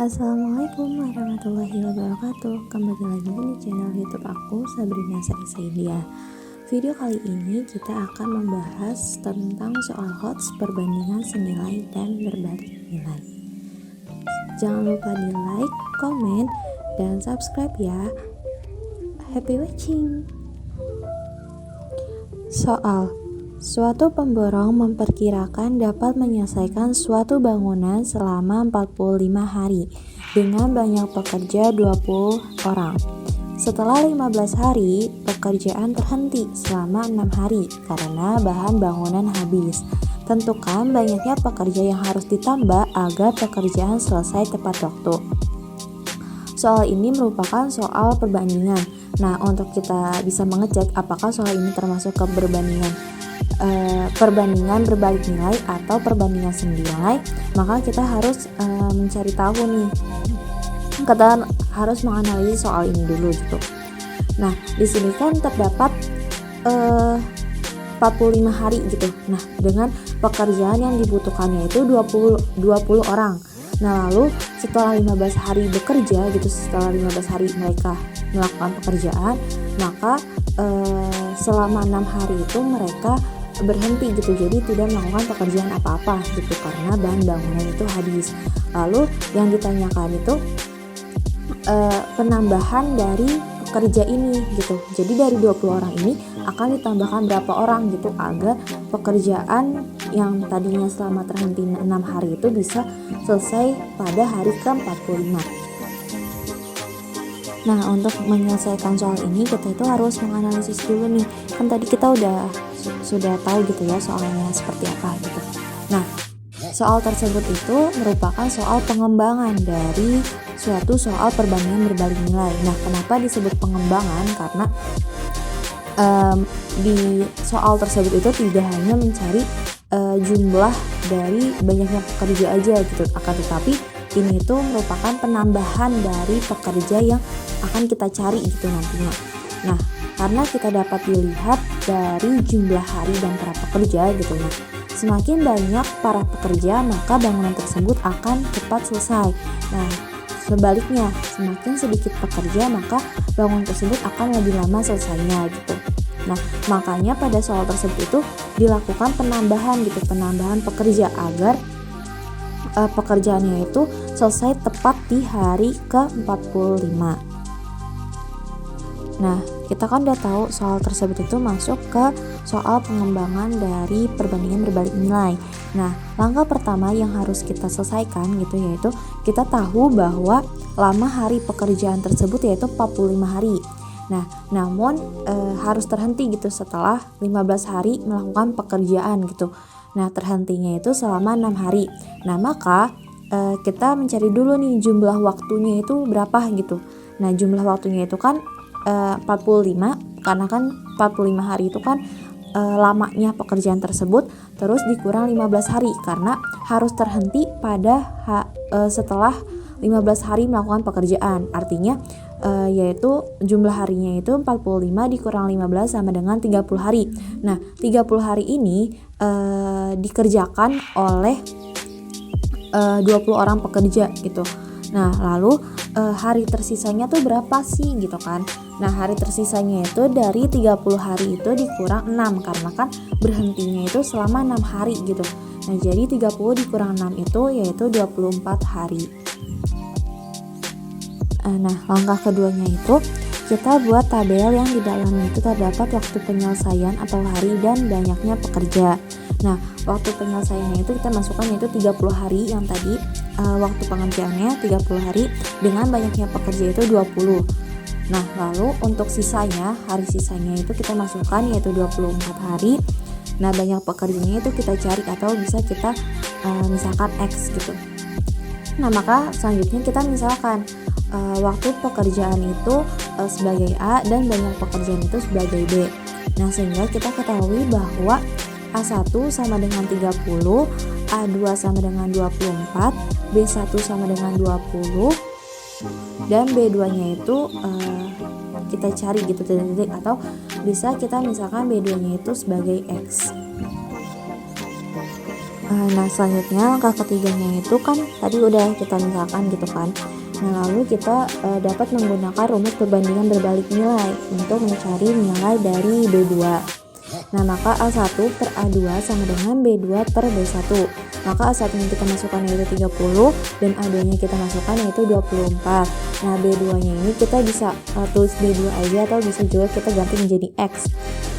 Assalamualaikum warahmatullahi wabarakatuh. Kembali lagi di channel YouTube aku, Sabrina Saidia. Video kali ini kita akan membahas tentang soal HOTS perbandingan senilai dan berbalik nilai. Jangan lupa di like, komen, dan subscribe ya. Happy watching. Soal: suatu pemborong memperkirakan dapat menyelesaikan suatu bangunan selama 45 hari dengan banyak pekerja 20 orang. Setelah 15 hari, pekerjaan terhenti selama 6 hari karena bahan bangunan habis. Tentukan banyaknya pekerja yang harus ditambah agar pekerjaan selesai tepat waktu. Soal ini merupakan soal perbandingan. Nah, untuk kita bisa mengecek apakah soal ini termasuk ke perbandingan berbalik nilai atau perbandingan senilai, maka kita harus mencari tahu nih, kita harus menganalisis soal ini dulu gitu. Nah, di sini kan terdapat 45 hari gitu. Nah, dengan pekerjaan yang dibutuhkannya itu 20 orang. Nah, lalu setelah 15 hari bekerja gitu, setelah 15 hari mereka melakukan pekerjaan, maka selama 6 hari itu mereka berhenti gitu, jadi tidak melakukan pekerjaan apa-apa gitu karena bahan bangunan itu habis. Lalu yang ditanyakan itu penambahan dari pekerja ini gitu. Jadi dari 20 orang ini akan ditambahkan berapa orang gitu agar pekerjaan yang tadinya selama terhenti 6 hari itu bisa selesai pada hari ke-45. Nah, untuk menyelesaikan soal ini kita itu harus menganalisis dulu nih. Kan tadi kita sudah tahu gitu ya soalnya seperti apa gitu. Nah, soal tersebut itu merupakan soal pengembangan dari suatu soal perbandingan berbalik nilai. Nah, kenapa disebut pengembangan? Karena di soal tersebut itu tidak hanya mencari jumlah dari banyaknya pekerja aja gitu, akan tetapi ini tuh merupakan penambahan dari pekerja yang akan kita cari gitu nantinya. Nah, karena kita dapat dilihat dari jumlah hari dan para pekerja gitu. Nah, semakin banyak para pekerja maka bangunan tersebut akan cepat selesai. Nah, sebaliknya semakin sedikit pekerja maka bangunan tersebut akan lebih lama selesainya gitu. Nah, makanya pada soal tersebut itu dilakukan penambahan pekerja agar pekerjaannya itu selesai tepat di hari ke-45. Nah, kita kan udah tahu soal tersebut itu masuk ke soal pengembangan dari perbandingan berbalik nilai. Nah, langkah pertama yang harus kita selesaikan gitu yaitu kita tahu bahwa lama hari pekerjaan tersebut yaitu 45 hari. Nah, namun harus terhenti gitu setelah 15 hari melakukan pekerjaan gitu. Nah, terhentinya itu selama 6 hari. Nah, maka kita mencari dulu nih jumlah waktunya itu berapa gitu. Nah, jumlah waktunya itu kan 45, karena kan 45 hari itu kan lamanya pekerjaan tersebut, terus dikurang 15 hari karena harus terhenti pada setelah 15 hari melakukan pekerjaan. Artinya yaitu jumlah harinya itu 45 dikurang 15 sama dengan 30 hari. Nah, 30 hari ini dikerjakan oleh 20 orang pekerja gitu. Nah, lalu hari tersisanya tuh berapa sih gitu kan. Nah, hari tersisanya itu dari 30 hari itu dikurang 6 karena kan berhentinya itu selama 6 hari gitu. Nah, jadi 30 dikurang 6 itu yaitu 24 hari. Nah, langkah keduanya itu kita buat tabel yang di dalamnya itu terdapat waktu penyelesaian atau hari dan banyaknya pekerja. Nah, waktu penyelesaiannya itu kita masukkan yaitu 30 hari yang tadi, waktu pengerjaannya 30 hari dengan banyaknya pekerja itu 20. Nah, lalu untuk sisanya, hari sisanya itu kita masukkan yaitu 24 hari. Nah, banyak pekerjanya itu kita cari atau bisa kita misalkan X gitu. Nah, maka selanjutnya kita misalkan waktu pekerjaan itu sebagai A dan banyak pekerjaan itu sebagai B. Nah, sehingga kita ketahui bahwa A1 sama dengan 30, A2 sama dengan 24, B1 sama dengan 20, dan B2-nya itu kita cari gitu titik-titik, atau bisa kita misalkan B2-nya itu sebagai X. Nah selanjutnya langkah ketiganya itu kan tadi udah kita misalkan gitu kan. Nah lalu kita dapat menggunakan rumus perbandingan berbalik nilai untuk mencari nilai dari B2. Nah maka A1 per A2 sama dengan B2 per B1. Maka A1 nya kita masukkan yaitu 30 dan A2 nya kita masukkan yaitu 24. Nah B2 nya ini kita bisa tulis B2 aja atau bisa juga kita ganti menjadi X.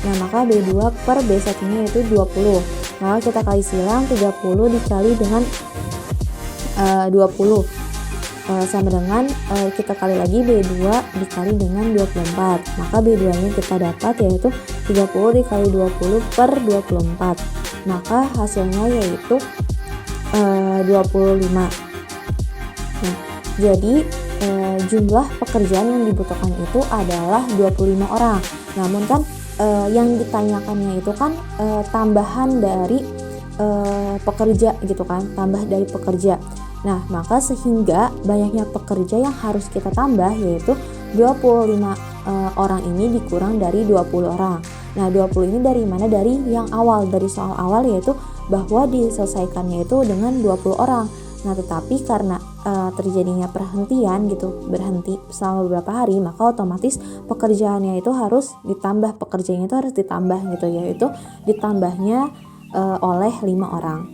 Nah maka B2 per B1 nya yaitu 20. Maka kita kali silang 30 dikali dengan 20 sama dengan kita kali lagi B2 dikali dengan 24. Maka B2 nya kita dapat yaitu 30 dikali 20 per 24. Maka hasilnya yaitu 25. Nah jadi jumlah pekerjaan yang dibutuhkan itu adalah 25 orang. Namun kan yang ditanyakannya itu kan tambahan dari pekerja gitu kan, tambah dari pekerja. Nah maka sehingga banyaknya pekerja yang harus kita tambah yaitu 25 orang ini dikurang dari 20 orang. Nah 20 ini dari mana? Dari yang awal, dari soal awal yaitu bahwa diselesaikannya itu dengan 20 orang. Nah tetapi karena terjadinya perhentian gitu, berhenti selama beberapa hari, maka otomatis pekerjaannya itu harus ditambah, pekerjaannya itu harus ditambah gitu, yaitu ditambahnya oleh 5 orang.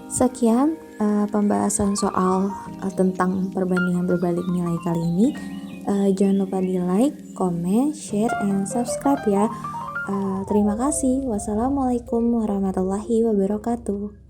Sekian pembahasan soal tentang perbandingan berbalik nilai kali ini. Jangan lupa di like, comment, share, and subscribe ya. Terima kasih. Wassalamualaikum warahmatullahi wabarakatuh.